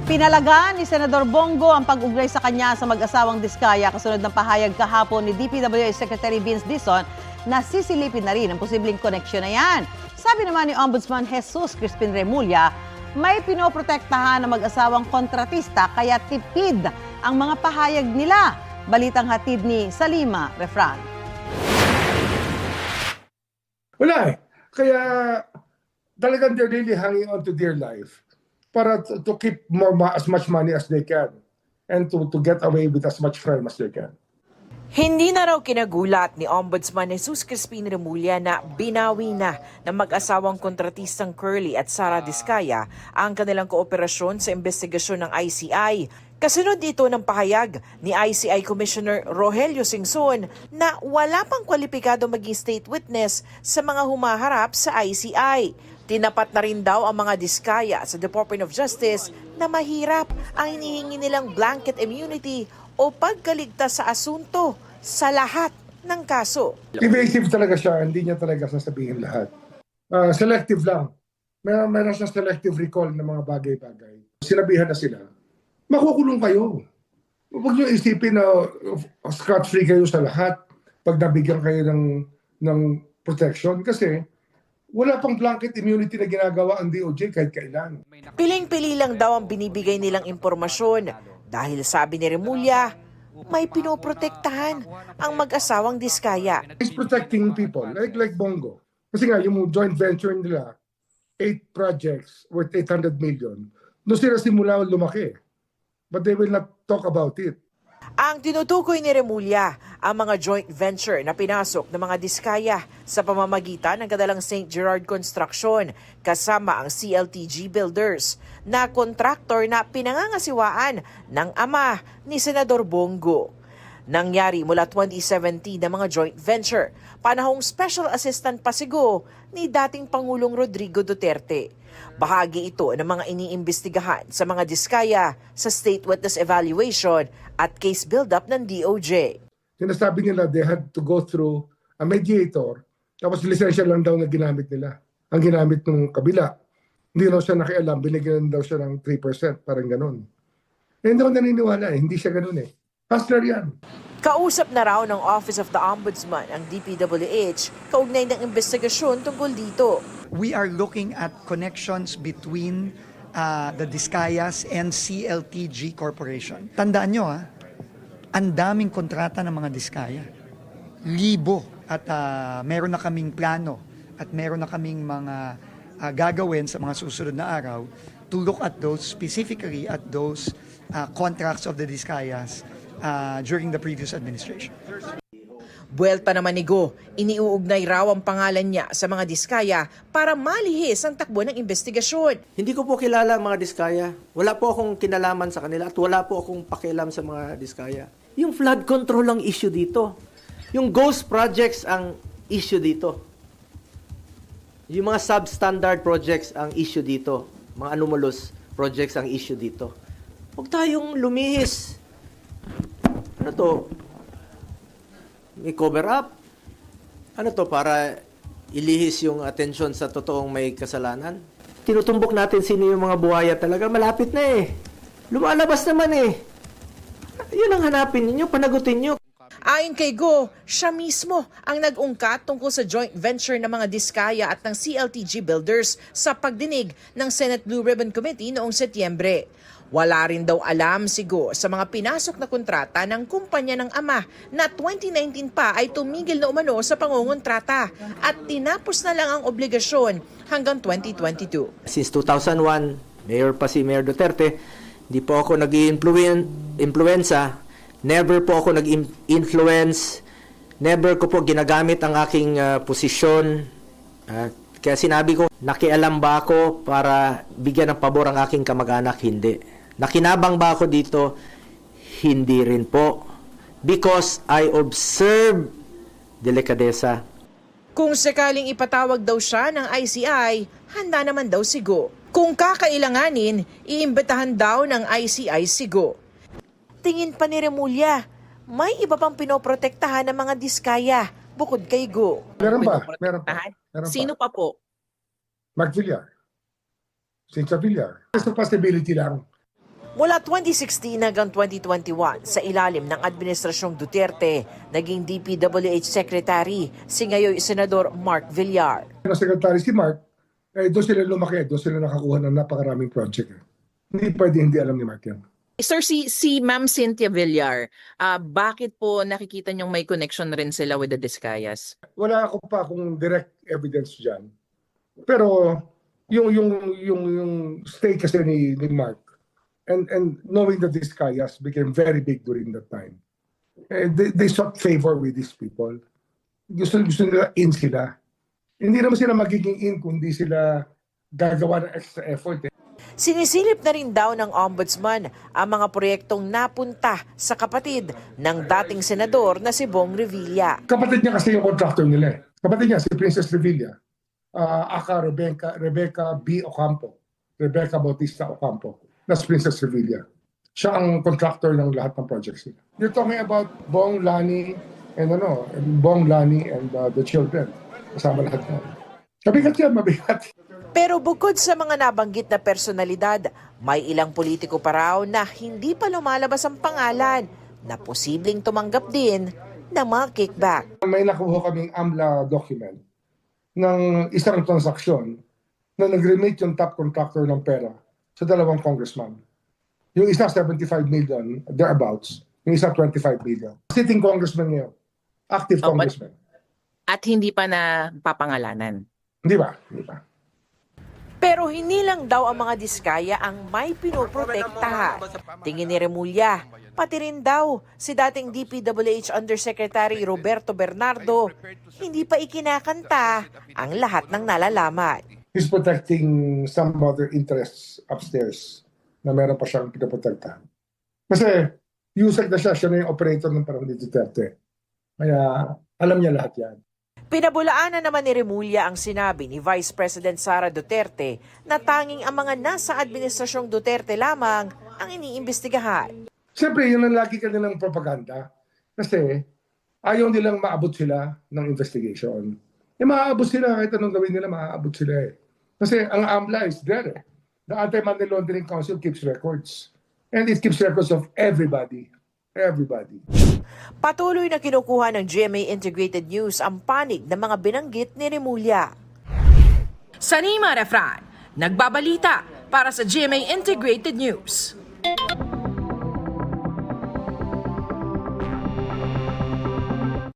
Pinalagaan ni Senador Bongo ang pag-ugnay sa kanya sa mag-asawang Diskaya kasunod ng pahayag kahapon ni DPWH Secretary Vince Dizon na sisilipin na rin ang posibleng koneksyon na yan. Sabi naman ni Ombudsman Jesus Crispin Remulla, may pinoprotektahan ng mag-asawang kontratista kaya tipid ang mga pahayag nila. Balitang hatid ni Salima Refran. Wala eh. Kaya talagang they're really hanging on to their life para to keep as much money as they can and to get away with as much crime as they can. Hindi na raw kinagulat ni Ombudsman Jesus Crispin Remulla na binawi na ng mag-asawang kontratistang Curly at Sara Diskaya ang kanilang kooperasyon sa investigasyon ng ICI. Kasunod dito ng pahayag ni ICI Commissioner Rogelio Singson na wala pang kwalipikado maging state witness sa mga humaharap sa ICI. Tinapat na rin daw ang mga Diskaya sa Department of Justice na mahirap ang hinihingi nilang blanket immunity o pagkaligtas sa asunto sa lahat ng kaso. Evasive talaga siya, hindi niya talaga sasabihin lahat. Selective lang. Meron siyang selective recall ng mga bagay-bagay. Sinabihan na sila, makukulong kayo. Huwag niyo isipin na scot-free kayo sa lahat pag nabigyan kayo ng protection kasi wala pang blanket immunity na ginagawa ang DOJ kahit kailan. Piling-pili lang daw ang binibigay nilang impormasyon dahil sabi ni Remulla, may pinoprotektahan ang mag-asawang Diskaya. He's protecting people like Bongo. Kasi nga yung joint venture nila, 8 projects worth 800 million. Doon sila simula lumaki. But they will not talk about it. Ang tinutukoy ni Remulla ang mga joint venture na pinasok ng mga Diskaya sa pamamagitan ng kadalang St. Gerard Construction kasama ang CLTG Builders na kontraktor na pinangangasiwaan ng ama ni Senador Bongo. Nangyari mula 2017 ng mga joint venture, panahong Special Assistant Pasigo ni dating Pangulong Rodrigo Duterte. Bahagi ito ng mga iniimbestigahan sa mga Diskaya sa State Witness Evaluation at case build-up ng DOJ. Sinasabi nila they had to go through a mediator, tapos lisensya lang daw na ginamit nila. Ang ginamit ng kabila. Hindi daw siya nakialam, binigyan daw siya ng 3%, parang ganun. Eh, hindi ako naniniwala hindi siya ganun eh. Hustler yan. Kausap na raw ng Office of the Ombudsman ang DPWH kaugnay ng investigasyon tungkol dito. We are looking at connections between the Diskayas and CLTG Corporation. Tandaan nyo ang daming kontrata ng mga Diskaya. Libo. At meron na kaming plano at meron na kaming mga gagawin sa mga susunod na araw to look at those, specifically at those contracts of the Diskayas during the previous administration. Buwelta naman ni Go, iniuugnay raw ang pangalan niya sa mga Diskaya para malihis ang takbo ng investigasyon. Hindi ko po kilala ang mga Diskaya. Wala po akong kinalaman sa kanila at wala po akong pakialam sa mga Diskaya. Yung flood control ang issue dito. Yung ghost projects ang issue dito. Yung mga substandard projects ang issue dito. Mga anomalous projects ang issue dito. Huwag tayong lumihis. Ano to? May cover up? Ano to, para ilihis yung atensyon sa totoong may kasalanan? Tinutumbok natin sino yung mga buhaya talaga. Malapit na eh. Lumalabas naman eh. Yun ang hanapin ninyo, panagutin nyo. Ayon kay Go, siya mismo ang nag-ungkat tungkol sa joint venture ng mga Diskaya at ng CLTG Builders sa pagdinig ng Senate Blue Ribbon Committee noong Setyembre. Wala rin daw alam si Go sa mga pinasok na kontrata ng kumpanya ng ama na 2019 pa ay tumigil na umano sa pangungontrata at tinapos na lang ang obligasyon hanggang 2022. Since 2001, mayor pa si Mayor Duterte, hindi po ako nag-influenza, never po ako nag-influence, never ko po ginagamit ang aking posisyon. Kaya sinabi ko, nakialam ba ako para bigyan ng pabor ang aking kamag-anak? Hindi. Nakinabang ba ako dito? Hindi rin po. Because I observe delikadesa. Kung sakaling ipatawag daw siya ng ICI, handa naman daw si Go. Kung kakailanganin, iimbitahan daw ng ICI si Go. Tingin pa ni Remulla, may iba pang pinoprotektahan ng mga Diskaya bukod kay Go. Meron pa. Meron pa. Sino pa po? Mark Villar. Cynthia Villar. It's a possibility lang. Mula 2016 hanggang 2021, sa ilalim ng Administrasyong Duterte, naging DPWH Secretary si ngayon Senador Mark Villar. Ang secretary si Mark, doon sila lumaki, doon sila nakakuha ng napakaraming project. Hindi pwede hindi alam ni Mark yan. Sir, si Ma'am Cynthia Villar, bakit po nakikita niyong may connection rin sila with the Discayas? Wala ako pa akong direct evidence dyan. Pero yung stay kasi ni Mark, and knowing that these Discayas became very big during that time, they sought favor with these people. Gusto nila in sila. Hindi naman sila magiging in kung hindi sila gagawa ng extra effort. Sinisilip na rin daw ng Ombudsman ang mga proyektong napunta sa kapatid ng dating senador na si Bong Revilla. Kapatid niya kasi yung contractor nila. Kapatid niya si Princess Revilla, aka Rebecca B. Ocampo, Rebecca Bautista Ocampo. That's Princess Revilla. Siya ang contractor ng lahat ng projects nila. You're talking about Bong, Lani, and the children. Kasama lahat na. Mabigat yan, mabigat. Pero bukod sa mga nabanggit na personalidad, may ilang politiko pa raw na hindi pa lumalabas ang pangalan na posibleng tumanggap din ng mga kickback. May nakuha kaming AMLA document ng isang transaksyon na nag-remit yung top contractor ng pera sa dalawang congressman. Yung isa 75 million, thereabouts. Yung isa 25 million. Sitting congressman ngayon. Active congressman. At hindi pa na papangalanan. Hindi ba? Hindi ba? Pero hindi lang daw ang mga Diskaya ang may pinoprotektahan. Tingin ni Remulla, pati rin daw si dating DPWH Undersecretary Roberto Bernardo, hindi pa ikinakanta ang lahat ng nalalaman. He's protecting some other interests upstairs na meron pa siyang pinoprotektahan. Kasi USEC na siya na yung operator ng panahon ni Duterte. Kaya alam niya lahat yan. Pinabulaanan naman ni Remulla ang sinabi ni Vice President Sara Duterte na tanging ang mga nasa Administrasyong Duterte lamang ang iniimbestigahan. Siyempre, yun ang lagi kanilang propaganda. Kasi ayaw nilang maabot sila ng investigation. Maaabot sila, kahit anong gawin nila, maaabot sila eh. Kasi ang AMLA is there eh. The Anti-Money Laundering Council keeps records. And it keeps records of everybody. Everybody. Patuloy na kinukuha ng GMA Integrated News ang panig ng mga binanggit ni Remulla. Sanima Refran, nagbabalita para sa GMA Integrated News.